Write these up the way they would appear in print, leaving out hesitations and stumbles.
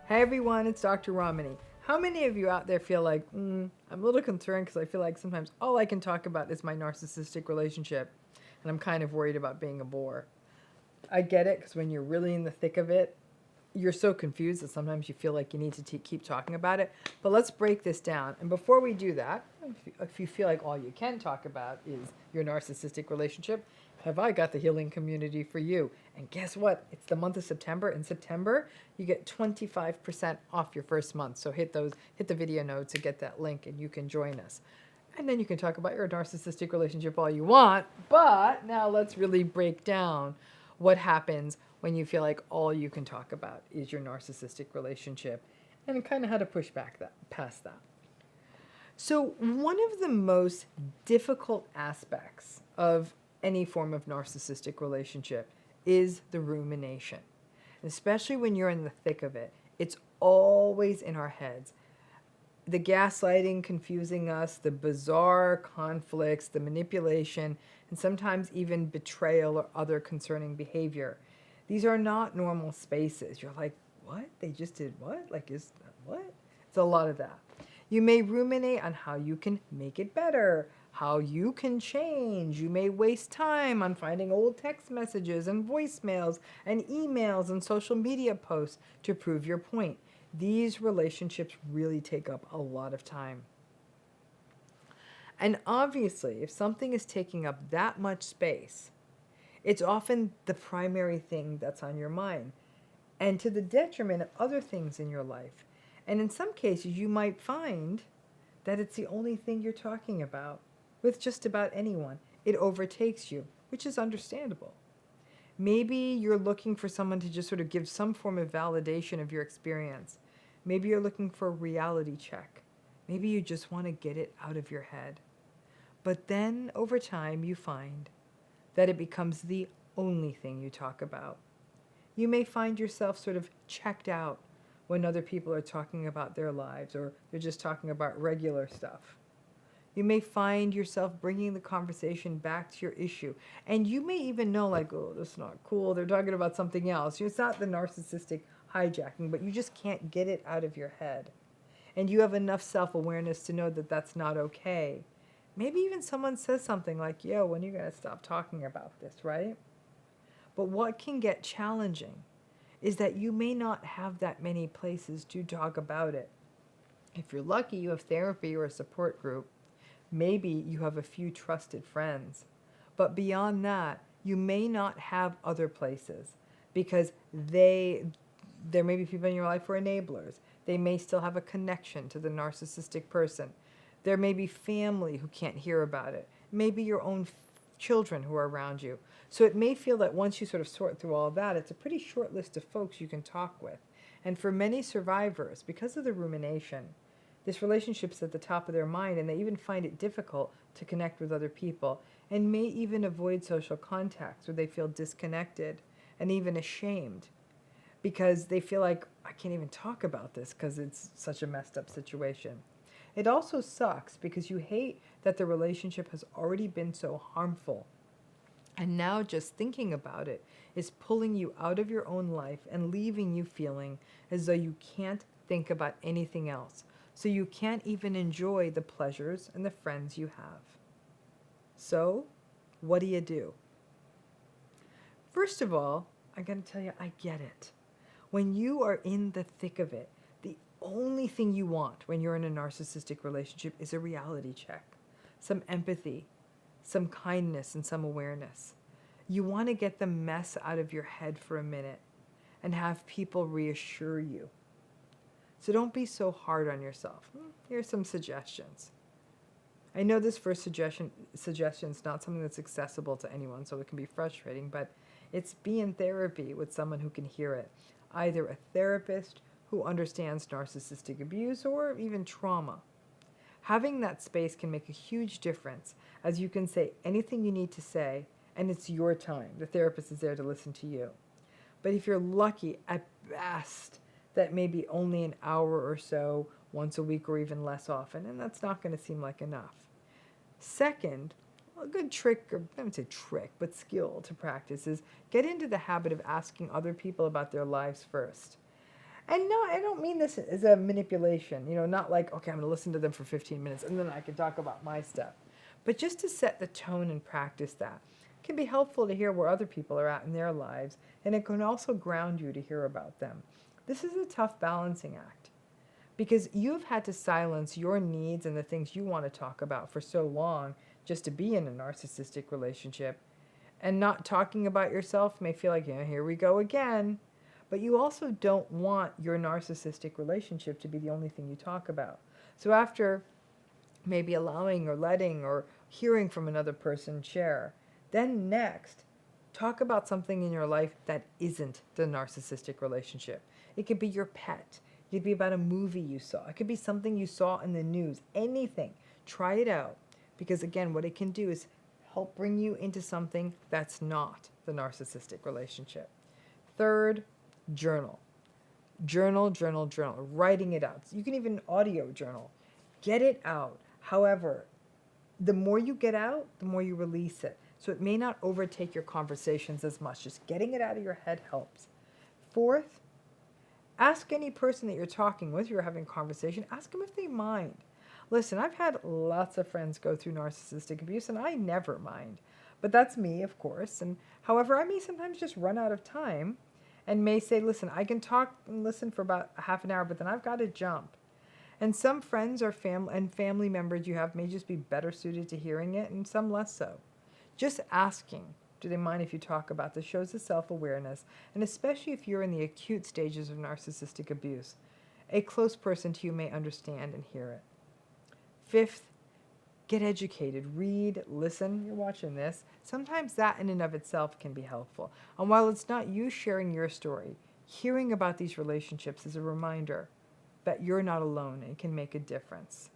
Hey everyone, it's Dr. Ramani. How many of you out there feel like, I'm a little concerned because I feel like sometimes all I can talk about is my narcissistic relationship and I'm kind of worried about being a bore? I get it, because when you're really in the thick of it, you're so confused that sometimes you feel like you need to keep talking about it. But let's break this down. And before we do that, if you feel like all you can talk about is your narcissistic relationship, have I got the healing community for you? And guess what? It's the month of September. In September, you get 25% off your first month. So hit the video notes to get that link and you can join us. And then you can talk about your narcissistic relationship all you want. But now let's really break down what happens when you feel like all you can talk about is your narcissistic relationship and kind of how to push back past that. So one of the most difficult aspects of any form of narcissistic relationship is the rumination. Especially when you're in the thick of it, it's always in our heads. The gaslighting confusing us, the bizarre conflicts, the manipulation, and sometimes even betrayal or other concerning behavior. These are not normal spaces. You're like, what? They just did what? Like, what? It's a lot of that. You may ruminate on how you can make it better, how you can change. You may waste time on finding old text messages and voicemails and emails and social media posts to prove your point. These relationships really take up a lot of time. And obviously, if something is taking up that much space, it's often the primary thing that's on your mind, and to the detriment of other things in your life. And in some cases, you might find that it's the only thing you're talking about with just about anyone. It overtakes you, which is understandable. Maybe you're looking for someone to just sort of give some form of validation of your experience. Maybe you're looking for a reality check. Maybe you just want to get it out of your head. But then, over time, you find that it becomes the only thing you talk about. You may find yourself sort of checked out when other people are talking about their lives or they're just talking about regular stuff. You may find yourself bringing the conversation back to your issue. And you may even know, like, oh, that's not cool. They're talking about something else. It's not the narcissistic hijacking, but you just can't get it out of your head. And you have enough self-awareness to know that that's not okay. Maybe even someone says something like, yo, when are you going to stop talking about this, right? But what can get challenging is that you may not have that many places to talk about it. If you're lucky, you have therapy or a support group. Maybe you have a few trusted friends. But beyond that, you may not have other places because there may be people in your life who are enablers. They may still have a connection to the narcissistic person. There may be family who can't hear about it. Maybe your own children who are around you. So it may feel that once you sort of sort through all of that, it's a pretty short list of folks you can talk with. And for many survivors, because of the rumination, this relationship's at the top of their mind, and they even find it difficult to connect with other people, and may even avoid social contacts where they feel disconnected and even ashamed because they feel like, I can't even talk about this because it's such a messed up situation. It also sucks because you hate that the relationship has already been so harmful. And now just thinking about it is pulling you out of your own life and leaving you feeling as though you can't think about anything else. So you can't even enjoy the pleasures and the friends you have. So, what do? First of all, I gotta tell you, I get it. When you are in the thick of it, the only thing you want when you're in a narcissistic relationship is a reality check, some empathy, some kindness, and some awareness. You want to get the mess out of your head for a minute and have people reassure you. So don't be so hard on yourself. Here's some suggestions. I know this first suggestion is not something that's accessible to anyone, so it can be frustrating, but it's be in therapy with someone who can hear it. Either a therapist who understands narcissistic abuse or even trauma. Having that space can make a huge difference, as you can say anything you need to say, and it's your time. The therapist is there to listen to you. But if you're lucky, at best, that may be only an hour or so, once a week or even less often, and that's not going to seem like enough. Second, a good trick, or I wouldn't say trick, but skill to practice is get into the habit of asking other people about their lives first. And no, I don't mean this as a manipulation, not like, okay, I'm going to listen to them for 15 minutes and then I can talk about my stuff. But just to set the tone and practice that. It can be helpful to hear where other people are at in their lives, and it can also ground you to hear about them. This is a tough balancing act because you've had to silence your needs and the things you want to talk about for so long just to be in a narcissistic relationship. And not talking about yourself may feel like, here we go again. But you also don't want your narcissistic relationship to be the only thing you talk about. So after maybe allowing or letting or hearing from another person share, then next, talk about something in your life that isn't the narcissistic relationship. It could be your pet. It could be about a movie you saw. It could be something you saw in the news. Anything. Try it out. Because again, what it can do is help bring you into something that's not the narcissistic relationship. Third, journal. Journal, journal, journal. Writing it out. You can even audio journal. Get it out. However, the more you get out, the more you release it. So it may not overtake your conversations as much. Just getting it out of your head helps. Fourth, ask any person that you're talking with, you're having a conversation, ask them if they mind. Listen, I've had lots of friends go through narcissistic abuse, and I never mind. But that's me, of course. And however, I may sometimes just run out of time and may say, listen, I can talk and listen for about a half an hour, but then I've got to jump. And some friends or family members you have may just be better suited to hearing it, and some less so. Just asking, do they mind if you talk about this, shows the self-awareness, and especially if you're in the acute stages of narcissistic abuse. A close person to you may understand and hear it. Fifth, get educated. Read, listen. You're watching this. Sometimes that in and of itself can be helpful. And while it's not you sharing your story, hearing about these relationships is a reminder that you're not alone and can make a difference.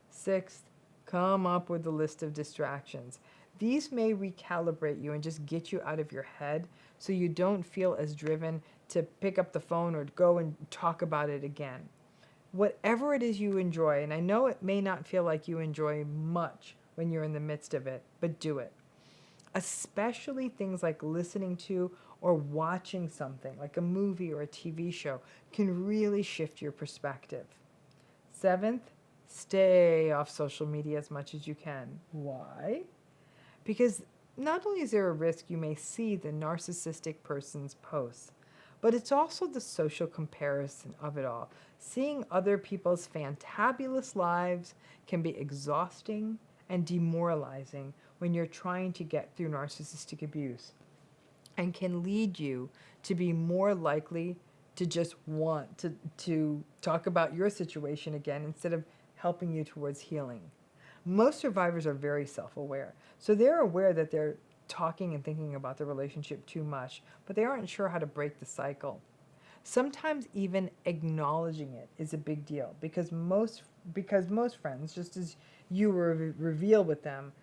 Sixth, come up with a list of distractions. These may recalibrate you and just get you out of your head so you don't feel as driven to pick up the phone or go and talk about it again. Whatever it is you enjoy, and I know it may not feel like you enjoy much when you're in the midst of it, but do it. Especially things like listening to or watching something like a movie or a TV show can really shift your perspective. Seventh, stay off social media as much as you can. Why? Because not only is there a risk you may see the narcissistic person's posts, but it's also the social comparison of it all. Seeing other people's fantabulous lives can be exhausting and demoralizing when you're trying to get through narcissistic abuse, and can lead you to be more likely to just want to talk about your situation again instead of helping you towards healing. Most survivors are very self-aware, so they're aware that they're talking and thinking about the relationship too much, but they aren't sure how to break the cycle. Sometimes even acknowledging it is a big deal because most friends, just as you reveal with them,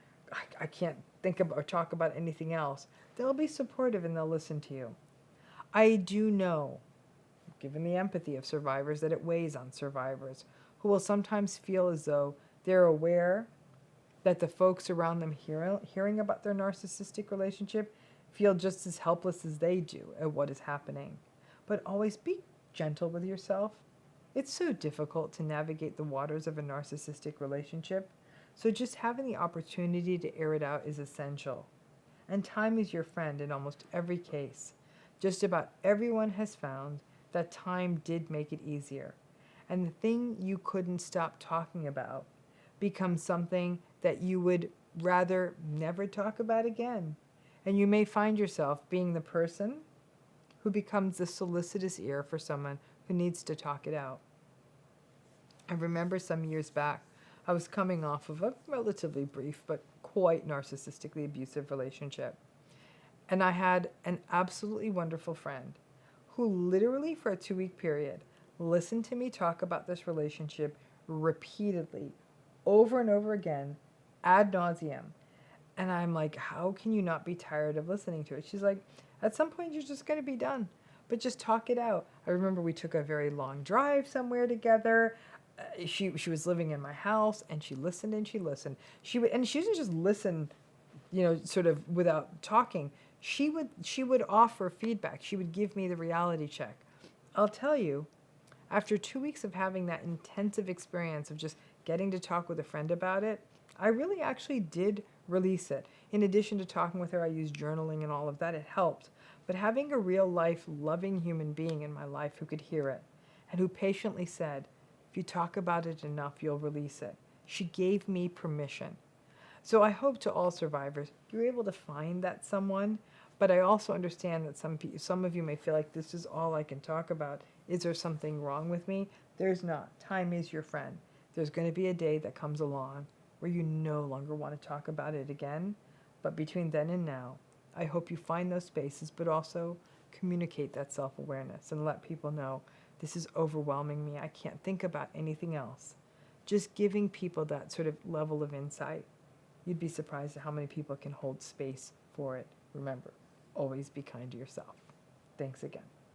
I can't think about or talk about anything else, they'll be supportive and they'll listen to you. I do know, given the empathy of survivors, that it weighs on survivors who will sometimes feel as though they're aware that the folks around them hearing about their narcissistic relationship feel just as helpless as they do at what is happening. But always be gentle with yourself. It's so difficult to navigate the waters of a narcissistic relationship, so just having the opportunity to air it out is essential. And time is your friend in almost every case. Just about everyone has found that time did make it easier. And the thing you couldn't stop talking about becomes something that you would rather never talk about again. And you may find yourself being the person who becomes the solicitous ear for someone who needs to talk it out. I remember some years back, I was coming off of a relatively brief but quite narcissistically abusive relationship. And I had an absolutely wonderful friend who literally for a 2-week period listened to me talk about this relationship repeatedly, over and over again, ad nauseum. And I'm like, how can you not be tired of listening to it? She's like, at some point you're just going to be done, but just talk it out. I remember we took a very long drive somewhere together. She was living in my house, and she listened and she listened. She didn't just listen, sort of without talking. She would offer feedback. She would give me the reality check. I'll tell you, After 2 weeks of having that intensive experience of just getting to talk with a friend about it, I really actually did release it. In addition to talking with her, I used journaling and all of that. It helped. But having a real life, loving human being in my life who could hear it and who patiently said, if you talk about it enough, you'll release it. She gave me permission. So I hope to all survivors, you're able to find that someone, but I also understand that some of you may feel like this is all I can talk about. Is there something wrong with me? There's not. Time is your friend. There's going to be a day that comes along where you no longer want to talk about it again. But between then and now, I hope you find those spaces, but also communicate that self-awareness and let people know this is overwhelming me. I can't think about anything else. Just giving people that sort of level of insight. You'd be surprised at how many people can hold space for it. Remember, always be kind to yourself. Thanks again.